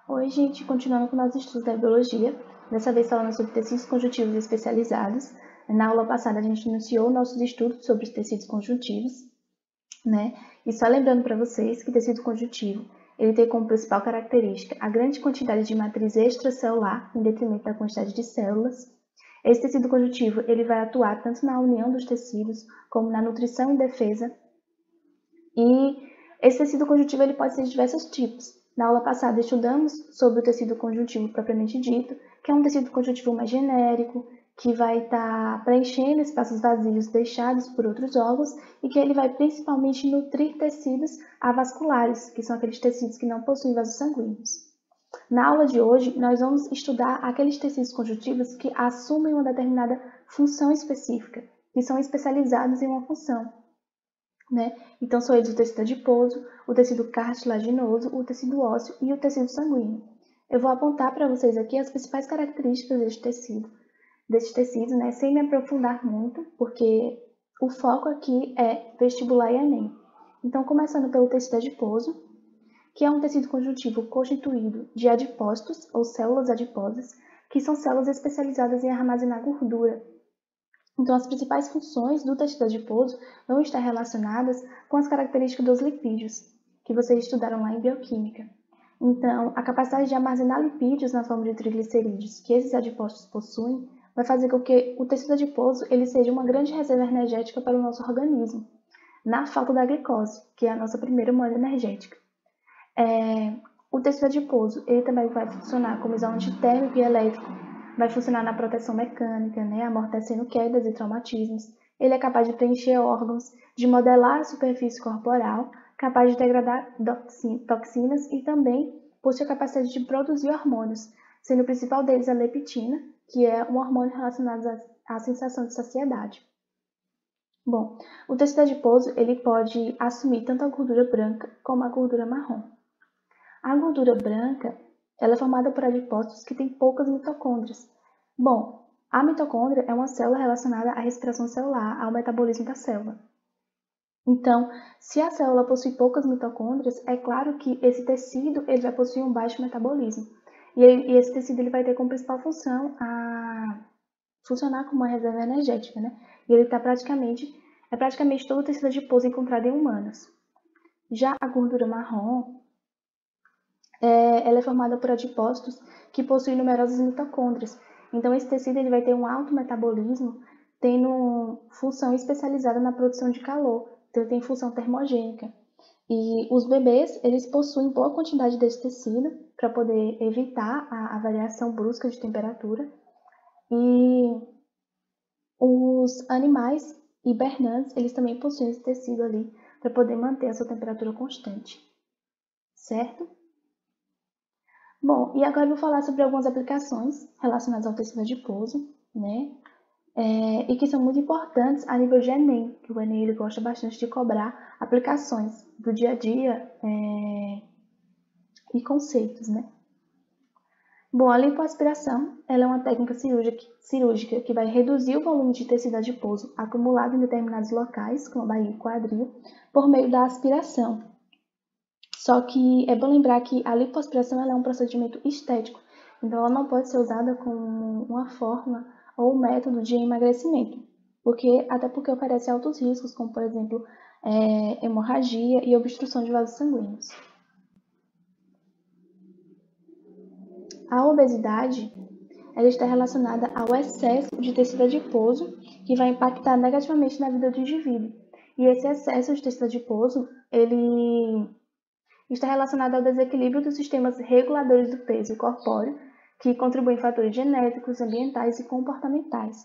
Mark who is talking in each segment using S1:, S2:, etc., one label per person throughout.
S1: Oi, gente, continuando com nossos estudos da biologia, dessa vez falando sobre tecidos conjuntivos especializados. Na aula passada a gente iniciou nossos estudos sobre os tecidos conjuntivos, né? E só lembrando para vocês que tecido conjuntivo, ele tem como principal característica a grande quantidade de matriz extracelular em detrimento da quantidade de células. Esse tecido conjuntivo, ele vai atuar tanto na união dos tecidos, como na nutrição e defesa. E esse tecido conjuntivo ele pode ser de diversos tipos. Na aula passada estudamos sobre o tecido conjuntivo propriamente dito, que é um tecido conjuntivo mais genérico, que vai estar preenchendo espaços vazios deixados por outros órgãos e que ele vai principalmente nutrir tecidos avasculares, que são aqueles tecidos que não possuem vasos sanguíneos. Na aula de hoje, nós vamos estudar aqueles tecidos conjuntivos que assumem uma determinada função específica, que são especializados em uma função. Então, são eles o tecido adiposo, o tecido cartilaginoso, o tecido ósseo e o tecido sanguíneo. Eu vou apontar para vocês aqui as principais características desses tecidos, sem me aprofundar muito, porque o foco aqui é vestibular e Enem. Então, começando pelo tecido adiposo, que é um tecido conjuntivo constituído de adipócitos, ou células adiposas, que são células especializadas em armazenar gordura. Então, as principais funções do tecido adiposo vão estar relacionadas com as características dos lipídios, que vocês estudaram lá em bioquímica. Então, a capacidade de armazenar lipídios na forma de triglicerídeos que esses adipócitos possuem vai fazer com que o tecido adiposo ele seja uma grande reserva energética para o nosso organismo, na falta da glicose, que é a nossa primeira moeda energética. O tecido adiposo ele também vai funcionar como isolante térmico e elétrico, vai funcionar na proteção mecânica, amortecendo quedas e traumatismos. Ele é capaz de preencher órgãos, de modelar a superfície corporal, capaz de degradar toxinas e também possui a capacidade de produzir hormônios, sendo o principal deles a leptina, que é um hormônio relacionado à sensação de saciedade. Bom, o tecido adiposo ele pode assumir tanto a gordura branca como a gordura marrom. A gordura branca ela é formada por adipócitos que têm poucas mitocôndrias. Bom, a mitocôndria é uma célula relacionada à respiração celular, ao metabolismo da célula. Então, se a célula possui poucas mitocôndrias, é claro que esse tecido ele vai possuir um baixo metabolismo. E esse tecido ele vai ter como principal função a funcionar como uma reserva energética, E ele é praticamente todo o tecido adiposo encontrado em humanos. Já a gordura marrom, ela é formada por adipócitos que possuem numerosas mitocôndrias. Então, esse tecido ele vai ter um alto metabolismo, tendo função especializada na produção de calor. Então, ele tem função termogênica. E os bebês, eles possuem boa quantidade desse tecido para poder evitar a variação brusca de temperatura. E os animais hibernantes, eles também possuem esse tecido ali para poder manter a sua temperatura constante. Certo? Bom, e agora eu vou falar sobre algumas aplicações relacionadas ao tecido adiposo, e que são muito importantes a nível de Enem, que o Enem ele gosta bastante de cobrar aplicações do dia a dia e conceitos, Bom, a lipoaspiração ela é uma técnica cirúrgica que vai reduzir o volume de tecido adiposo acumulado em determinados locais, como a barriga e quadril, por meio da aspiração. Só que é bom lembrar que a lipoaspiração ela é um procedimento estético, então ela não pode ser usada como uma forma ou um método de emagrecimento, até porque oferece altos riscos, como por exemplo, hemorragia e obstrução de vasos sanguíneos. A obesidade ela está relacionada ao excesso de tecido adiposo, que vai impactar negativamente na vida do indivíduo. E esse excesso de tecido adiposo, ele está relacionado ao desequilíbrio dos sistemas reguladores do peso corpóreo, que contribuem em fatores genéticos, ambientais e comportamentais.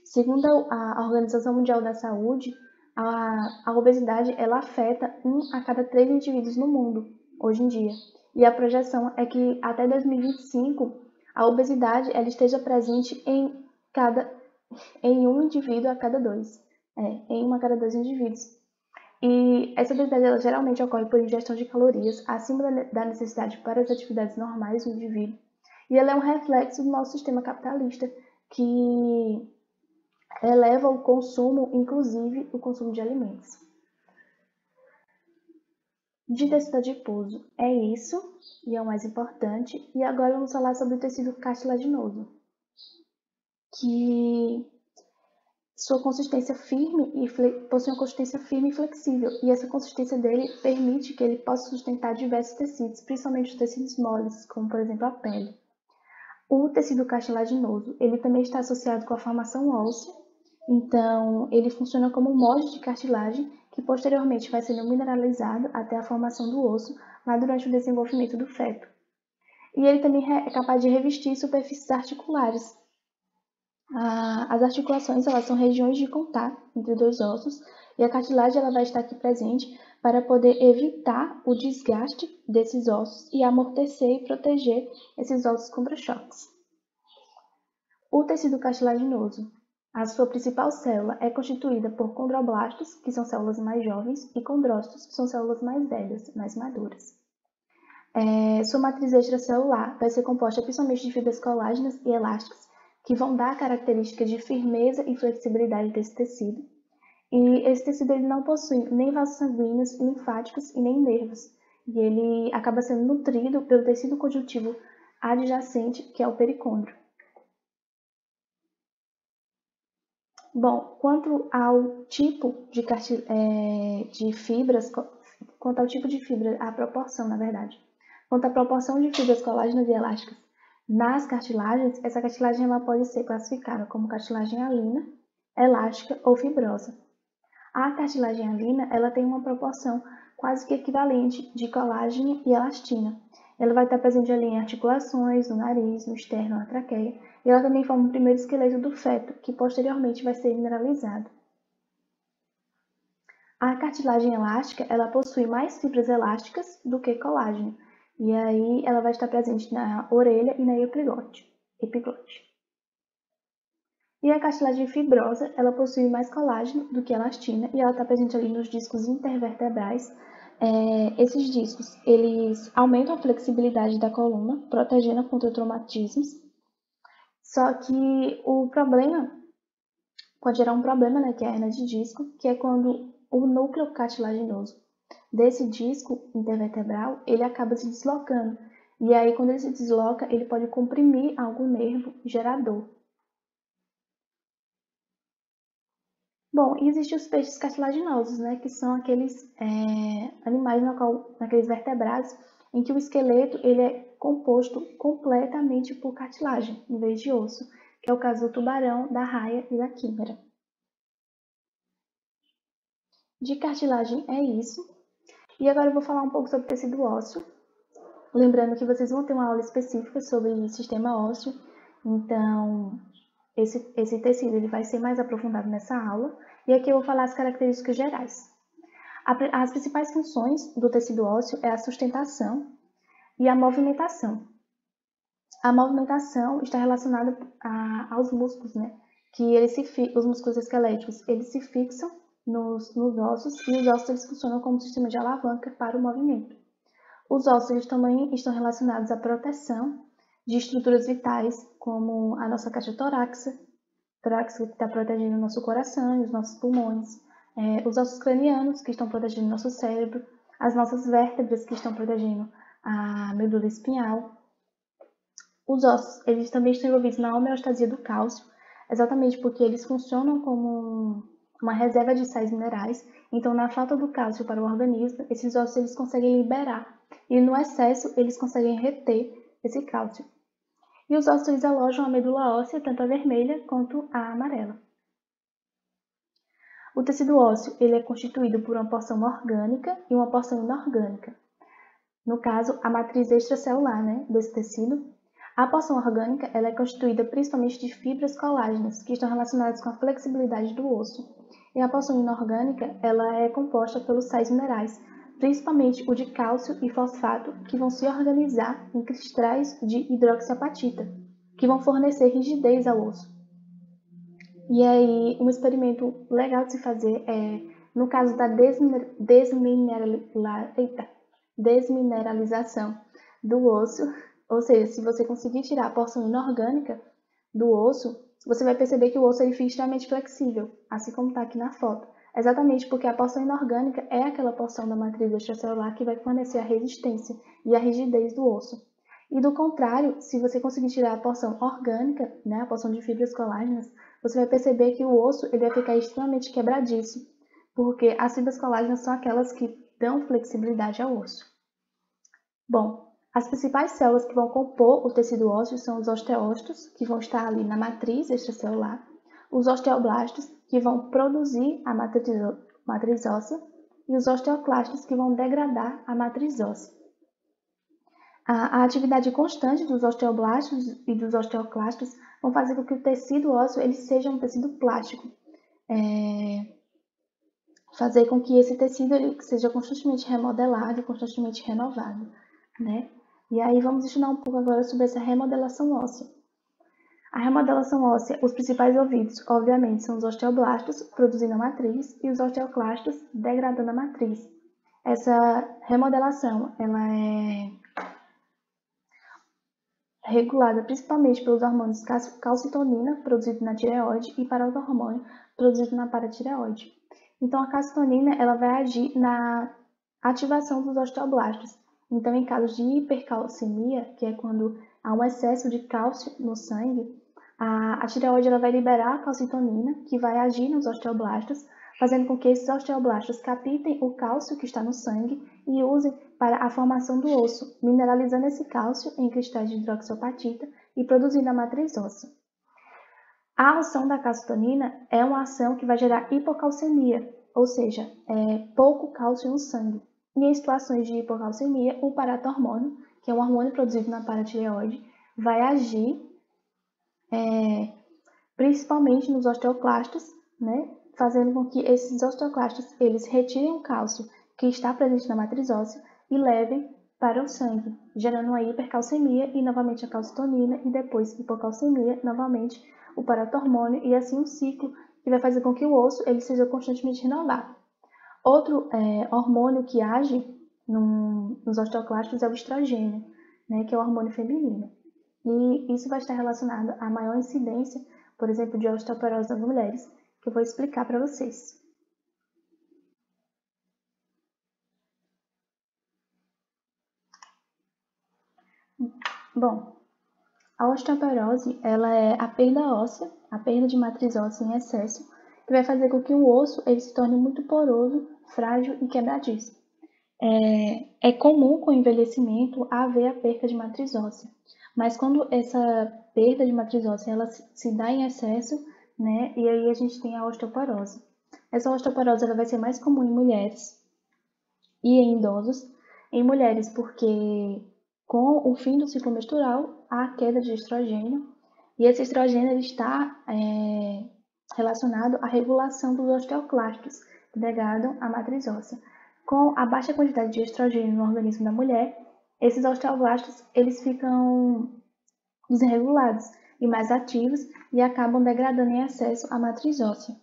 S1: Segundo a Organização Mundial da Saúde, a obesidade ela afeta 1 a cada 3 indivíduos no mundo, hoje em dia. E a projeção é que até 2025, a obesidade ela esteja presente em um indivíduo a cada 2. Em 1 a cada 2 indivíduos. E essa obesidade ela geralmente ocorre por ingestão de calorias acima da necessidade para as atividades normais do indivíduo. E ela é um reflexo do nosso sistema capitalista, que eleva o consumo, inclusive o consumo de alimentos. De tecido adiposo é isso, e é o mais importante. E agora vamos falar sobre o tecido cartilaginoso, que sua consistência firme possui uma consistência firme e flexível, e essa consistência dele permite que ele possa sustentar diversos tecidos, principalmente os tecidos moles, como por exemplo a pele. O tecido cartilaginoso, ele também está associado com a formação óssea, então ele funciona como um molde de cartilagem que posteriormente vai sendo mineralizado até a formação do osso, lá durante o desenvolvimento do feto. E ele também é capaz de revestir superfícies articulares. As articulações, elas são regiões de contato entre dois ossos, e a cartilagem ela vai estar aqui presente para poder evitar o desgaste desses ossos e amortecer e proteger esses ossos contra choques. O tecido cartilaginoso. A sua principal célula é constituída por condroblastos, que são células mais jovens, e condrócitos, que são células mais velhas, mais maduras. Sua matriz extracelular vai ser composta principalmente de fibras colágenas e elásticas, que vão dar características de firmeza e flexibilidade desse tecido. E esse tecido ele não possui nem vasos sanguíneos, linfáticos e nem nervos. E ele acaba sendo nutrido pelo tecido conjuntivo adjacente, que é o pericôndrio. Bom, quanto ao tipo de fibras, quanto ao tipo de fibra, a proporção, na verdade. Quanto à proporção de fibras colágenas e elásticas nas cartilagens, essa cartilagem ela pode ser classificada como cartilagem alina, elástica ou fibrosa. A cartilagem alina ela tem uma proporção quase que equivalente de colágeno e elastina. Ela vai estar presente ali em articulações, no nariz, no externo, na traqueia, e ela também forma o primeiro esqueleto do feto, que posteriormente vai ser mineralizado. A cartilagem elástica ela possui mais fibras elásticas do que colágeno, e aí ela vai estar presente na orelha e na epiglote. E a cartilagem fibrosa, ela possui mais colágeno do que elastina e ela está presente ali nos discos intervertebrais. Esses discos, eles aumentam a flexibilidade da coluna, protegendo contra traumatismos. Só que o problema, pode gerar um problema, né, que é a hernia de disco, que é quando o núcleo cartilaginoso desse disco intervertebral, ele acaba se deslocando. E aí, quando ele se desloca, ele pode comprimir algum nervo gerador. Bom, e existem os peixes cartilaginosos, né, que são aqueles animais naqueles vertebrados em que o esqueleto ele é composto completamente por cartilagem, em vez de osso, que é o caso do tubarão, da raia e da quimera. De cartilagem é isso. E agora eu vou falar um pouco sobre tecido ósseo. Lembrando que vocês vão ter uma aula específica sobre sistema ósseo, então esse tecido ele vai ser mais aprofundado nessa aula, e aqui eu vou falar as características gerais. As principais funções do tecido ósseo é a sustentação e a movimentação. A movimentação está relacionada aos músculos, né? Os músculos esqueléticos, eles se fixam nos ossos, e os ossos eles funcionam como um sistema de alavanca para o movimento. Os ossos eles também estão relacionados à proteção de estruturas vitais, como a nossa caixa torácica que está protegendo o nosso coração e os nossos pulmões, os ossos cranianos, que estão protegendo o nosso cérebro, as nossas vértebras, que estão protegendo a medula espinhal. Os ossos, eles também estão envolvidos na homeostasia do cálcio, exatamente porque eles funcionam como uma reserva de sais minerais. Então, na falta do cálcio para o organismo, esses ossos eles conseguem liberar, e no excesso eles conseguem reter esse cálcio. E os ossos eles alojam a medula óssea, tanto a vermelha quanto a amarela. O tecido ósseo ele é constituído por uma porção orgânica e uma porção inorgânica. No caso, a matriz extracelular, né, desse tecido. A porção orgânica ela é constituída principalmente de fibras colágenas, que estão relacionadas com a flexibilidade do osso. E a porção inorgânica ela é composta pelos sais minerais, principalmente o de cálcio e fosfato, que vão se organizar em cristais de hidroxiapatita, que vão fornecer rigidez ao osso. E aí, um experimento legal de se fazer é, no caso da desmineralização do osso, ou seja, se você conseguir tirar a porção inorgânica do osso, você vai perceber que o osso ele fica extremamente flexível, assim como está aqui na foto. Exatamente porque a porção inorgânica é aquela porção da matriz extracelular que vai fornecer a resistência e a rigidez do osso. E do contrário, se você conseguir tirar a porção orgânica, né, a porção de fibras colágenas, você vai perceber que o osso ele vai ficar extremamente quebradiço, porque as fibras colágenas são aquelas que dão flexibilidade ao osso. Bom, as principais células que vão compor o tecido ósseo são os osteócitos, que vão estar ali na matriz extracelular, os osteoblastos, que vão produzir a matriz óssea, e os osteoclastos, que vão degradar a matriz óssea. A atividade constante dos osteoblastos e dos osteoclastos vão fazer com que o tecido ósseo ele seja um tecido plástico, fazer com que esse tecido ele seja constantemente remodelado, constantemente renovado, né? E aí vamos estudar um pouco agora sobre essa remodelação óssea. A remodelação óssea, os principais ouvidos, obviamente, são os osteoblastos, produzindo a matriz, e os osteoclastos, degradando a matriz. Essa remodelação, ela é regulada principalmente pelos hormônios calcitonina, produzido na tireoide, e parathormônio, produzido na paratireoide. Então, a calcitonina, ela vai agir na ativação dos osteoblastos. Então, em casos de hipercalcemia, que é quando há um excesso de cálcio no sangue, a tireoide ela vai liberar a calcitonina, que vai agir nos osteoblastos, fazendo com que esses osteoblastos captem o cálcio que está no sangue e usem para a formação do osso, mineralizando esse cálcio em cristais de hidroxiapatita e produzindo a matriz óssea. A ação da calcitonina é uma ação que vai gerar hipocalcemia, ou seja, pouco cálcio no sangue. E em situações de hipocalcemia, o paratormônio, que é um hormônio produzido na paratireoide, vai agir principalmente nos osteoclastos, né, fazendo com que esses osteoclastos eles retirem o cálcio que está presente na matriz óssea e levem para o sangue, gerando uma hipercalcemia e novamente a calcitonina e depois hipocalcemia, novamente o paratormônio e assim um ciclo que vai fazer com que o osso ele seja constantemente renovado. Outro hormônio que age nos osteoclastos é o estrogênio, né, que é o hormônio feminino. E isso vai estar relacionado à maior incidência, por exemplo, de osteoporose nas mulheres, que eu vou explicar para vocês. Bom, a osteoporose ela é a perda óssea, a perda de matriz óssea em excesso, que vai fazer com que o osso ele se torne muito poroso, frágil e quebradiço. É comum com o envelhecimento haver a perda de matriz óssea, mas quando essa perda de matriz óssea ela se dá em excesso, né, e aí a gente tem a osteoporose. Essa osteoporose ela vai ser mais comum em mulheres e em idosos. Em mulheres porque com o fim do ciclo menstrual há queda de estrogênio e esse estrogênio ele está relacionado à regulação dos osteoclastos, que degradam a matriz óssea. Com a baixa quantidade de estrogênio no organismo da mulher, esses osteoblastos eles ficam desregulados e mais ativos e acabam degradando em excesso a matriz óssea.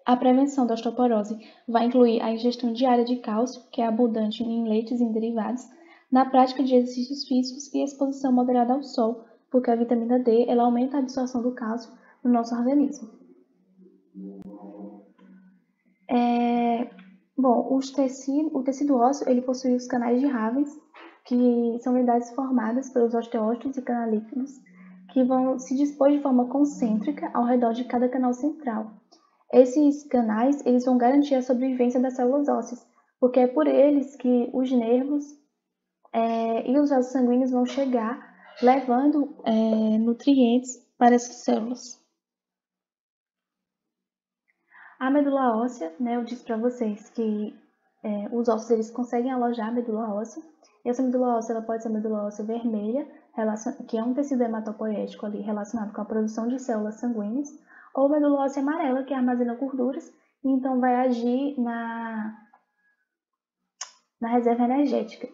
S1: A prevenção da osteoporose vai incluir a ingestão diária de cálcio, que é abundante em leites e em derivados, na prática de exercícios físicos e exposição moderada ao sol, porque a vitamina D ela aumenta a absorção do cálcio no nosso organismo. Bom, o tecido ósseo ele possui os canais de Havens, que são unidades formadas pelos osteócitos e canalículos, que vão se dispor de forma concêntrica ao redor de cada canal central. Esses canais eles vão garantir a sobrevivência das células ósseas, porque é por eles que os nervos e os vasos sanguíneos vão chegar, levando nutrientes para essas células. A medula óssea, né, eu disse para vocês que os ossos eles conseguem alojar a medula óssea. E essa medula óssea ela pode ser a medula óssea vermelha, que é um tecido hematopoético ali relacionado com a produção de células sanguíneas, ou medula óssea amarela, que armazena gorduras e então vai agir na reserva energética.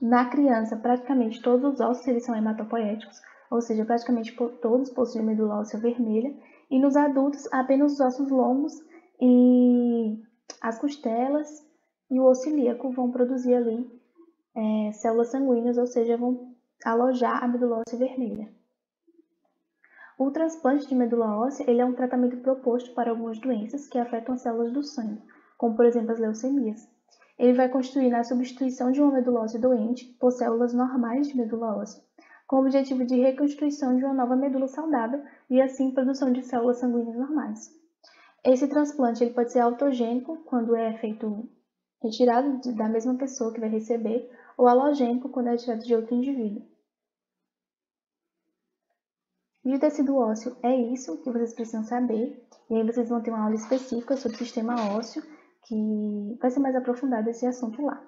S1: Na criança, praticamente todos os ossos eles são hematopoéticos, ou seja, praticamente todos possuem medula óssea vermelha, e nos adultos apenas os ossos longos e as costelas e o osso ilíaco vão produzir ali células sanguíneas, ou seja, vão alojar a medula óssea vermelha. O transplante de medula óssea ele é um tratamento proposto para algumas doenças que afetam as células do sangue, como por exemplo as leucemias. Ele vai constituir na substituição de uma medula óssea doente por células normais de medula óssea, com o objetivo de reconstituição de uma nova medula saudável e assim produção de células sanguíneas normais. Esse transplante ele pode ser autogênico, quando é feito retirado da mesma pessoa que vai receber, ou halogênico, quando é retirado de outro indivíduo. E o tecido ósseo é isso que vocês precisam saber, e aí vocês vão ter uma aula específica sobre o sistema ósseo, que vai ser mais aprofundado esse assunto lá.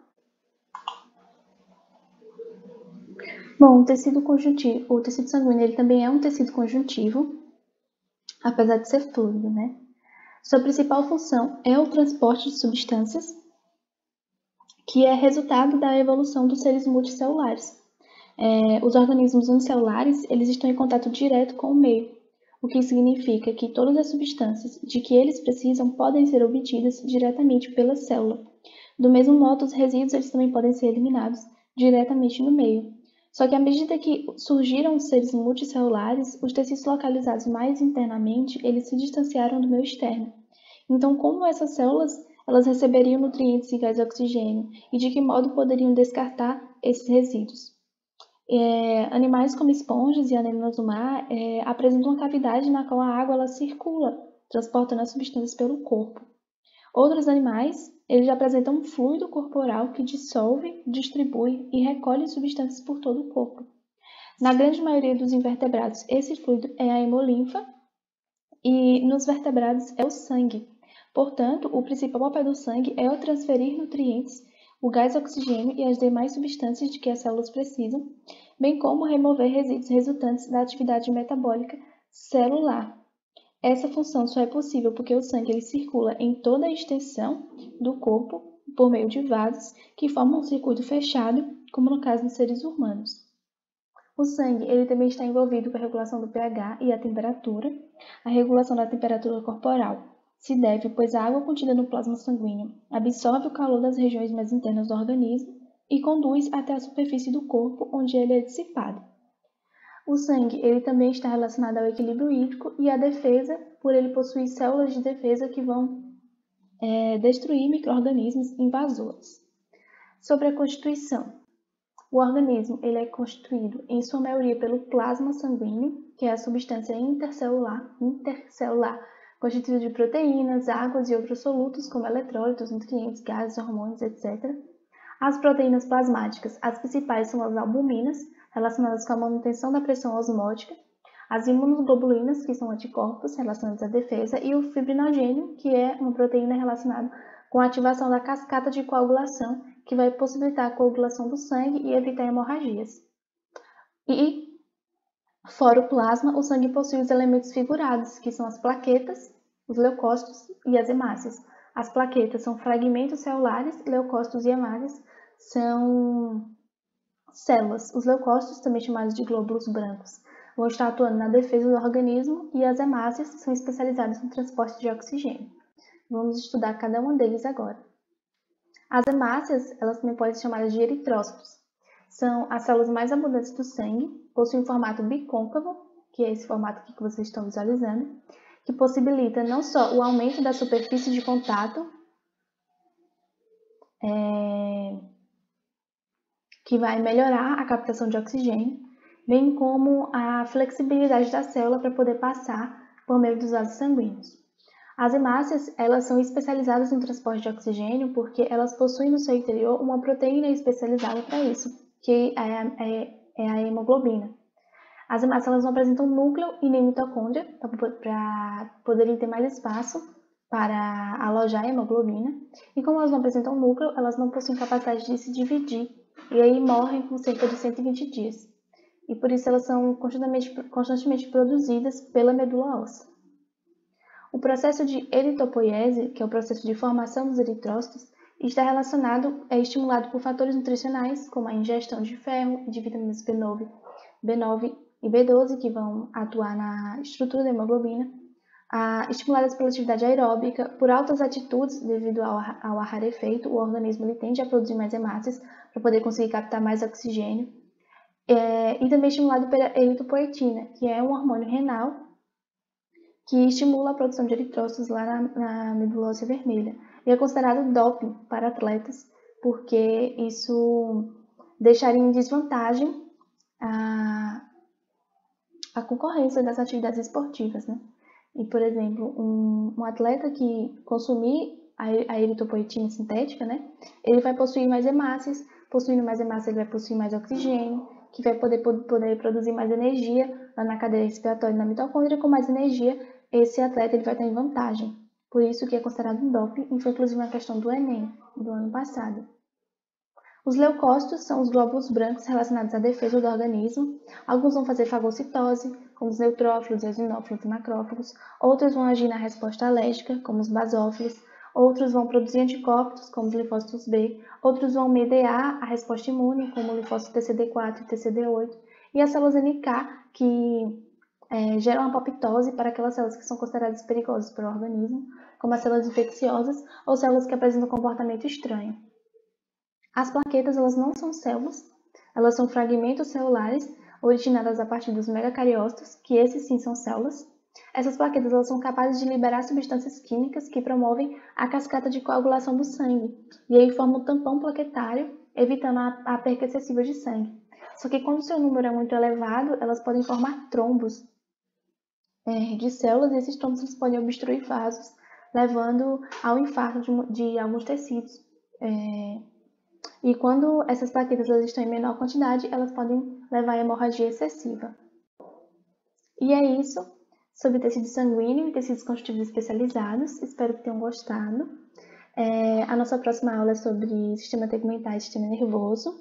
S1: Bom, o tecido conjuntivo, o tecido sanguíneo, ele também é um tecido conjuntivo, apesar de ser fluido, né? Sua principal função é o transporte de substâncias, que é resultado da evolução dos seres multicelulares. Os organismos unicelulares, eles estão em contato direto com o meio, o que significa que todas as substâncias de que eles precisam podem ser obtidas diretamente pela célula. Do mesmo modo, os resíduos eles também podem ser eliminados diretamente no meio. Só que à medida que surgiram os seres multicelulares, os tecidos localizados mais internamente, eles se distanciaram do meio externo. Então, como essas células elas receberiam nutrientes e gás e oxigênio, e de que modo poderiam descartar esses resíduos? Animais como esponjas e anemonas do mar apresentam uma cavidade na qual a água ela circula, transportando as substâncias pelo corpo. Outros animais eles apresentam um fluido corporal que dissolve, distribui e recolhe substâncias por todo o corpo. Na grande maioria dos invertebrados, esse fluido é a hemolinfa e nos vertebrados é o sangue. Portanto, o principal papel do sangue é o transferir nutrientes, o gás oxigênio e as demais substâncias de que as células precisam, bem como remover resíduos resultantes da atividade metabólica celular. Essa função só é possível porque o sangue ele circula em toda a extensão do corpo por meio de vasos que formam um circuito fechado, como no caso dos seres humanos. O sangue ele também está envolvido com a regulação do pH e a temperatura. A regulação da temperatura corporal se deve, pois a água contida no plasma sanguíneo absorve o calor das regiões mais internas do organismo e conduz até a superfície do corpo, onde ele é dissipado. O sangue ele também está relacionado ao equilíbrio hídrico e à defesa, por ele possuir células de defesa que vão destruir micro-organismos invasores. Sobre a constituição. O organismo ele é constituído, em sua maioria, pelo plasma sanguíneo, que é a substância intercelular constituída de proteínas, águas e outros solutos, como eletrólitos, nutrientes, gases, hormônios, etc. As proteínas plasmáticas, as principais são as albuminas, relacionadas com a manutenção da pressão osmótica, as imunoglobulinas, que são anticorpos relacionados à defesa, e o fibrinogênio, que é uma proteína relacionada com a ativação da cascata de coagulação, que vai possibilitar a coagulação do sangue e evitar hemorragias. E, fora o plasma, o sangue possui os elementos figurados, que são as plaquetas, os leucócitos e as hemácias. As plaquetas são fragmentos celulares, leucócitos e hemácias são células. Os leucócitos, também chamados de glóbulos brancos, vão estar atuando na defesa do organismo e as hemácias são especializadas no transporte de oxigênio. Vamos estudar cada um deles agora. As hemácias, elas também podem ser chamadas de eritrócitos. São as células mais abundantes do sangue, possuem um formato bicôncavo, que é esse formato aqui que vocês estão visualizando, que possibilita não só o aumento da superfície de contato, que vai melhorar a captação de oxigênio, bem como a flexibilidade da célula para poder passar por meio dos vasos sanguíneos. As hemácias, elas são especializadas no transporte de oxigênio porque elas possuem no seu interior uma proteína especializada para isso, que é a hemoglobina. As hemácias elas não apresentam núcleo e nem mitocôndria para poderem ter mais espaço para alojar a hemoglobina. E como elas não apresentam núcleo, elas não possuem capacidade de se dividir e aí morrem com cerca de 120 dias. E por isso elas são constantemente produzidas pela medula óssea. O processo de eritopoiese, que é o processo de formação dos eritrócitos, é estimulado por fatores nutricionais, como a ingestão de ferro e de vitaminas B9 e B12, que vão atuar na estrutura da hemoglobina, estimuladas pela atividade aeróbica, por altas altitudes, devido ao ar rarefeito, o organismo ele tende a produzir mais hemácias para poder conseguir captar mais oxigênio. E também estimulado pela eritropoetina, que é um hormônio renal que estimula a produção de eritrócitos lá na medula óssea vermelha. E é considerado doping para atletas, porque isso deixaria em desvantagem a concorrência das atividades esportivas, né? E, por exemplo, um atleta que consumir a eritropoetina sintética, né, ele vai possuir mais hemácias, possuindo mais hemácia ele vai possuir mais oxigênio, que vai poder produzir mais energia lá na cadeia respiratória e na mitocôndria. Com mais energia, esse atleta ele vai estar em vantagem. Por isso que é considerado um doping, e foi inclusive uma questão do Enem, do ano passado. Os leucócitos são os glóbulos brancos relacionados à defesa do organismo. Alguns vão fazer fagocitose, como os neutrófilos, eosinófilos e macrófagos. Outros vão agir na resposta alérgica, como os basófilos. Outros vão produzir anticorpos, como os linfócitos B. Outros vão mediar a resposta imune, como o linfócito TCD4 e TCD8. E as células NK, que geram apoptose para aquelas células que são consideradas perigosas para o organismo, como as células infecciosas ou células que apresentam comportamento estranho. As plaquetas, elas não são células, elas são fragmentos celulares originadas a partir dos megacariócitos, que esses sim são células. Essas plaquetas, elas são capazes de liberar substâncias químicas que promovem a cascata de coagulação do sangue, e aí formam um tampão plaquetário, evitando a perca excessiva de sangue. Só que quando o seu número é muito elevado, elas podem formar trombos de células, e esses trombos eles podem obstruir vasos, levando ao infarto de alguns tecidos. E quando essas plaquetas elas estão em menor quantidade, elas podem levar a hemorragia excessiva. E é isso sobre tecido sanguíneo e tecidos constitutivos especializados. Espero que tenham gostado. A nossa próxima aula é sobre sistema tegmentar e sistema nervoso.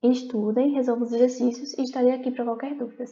S1: Estudem, resolvam os exercícios e estarei aqui para qualquer dúvida.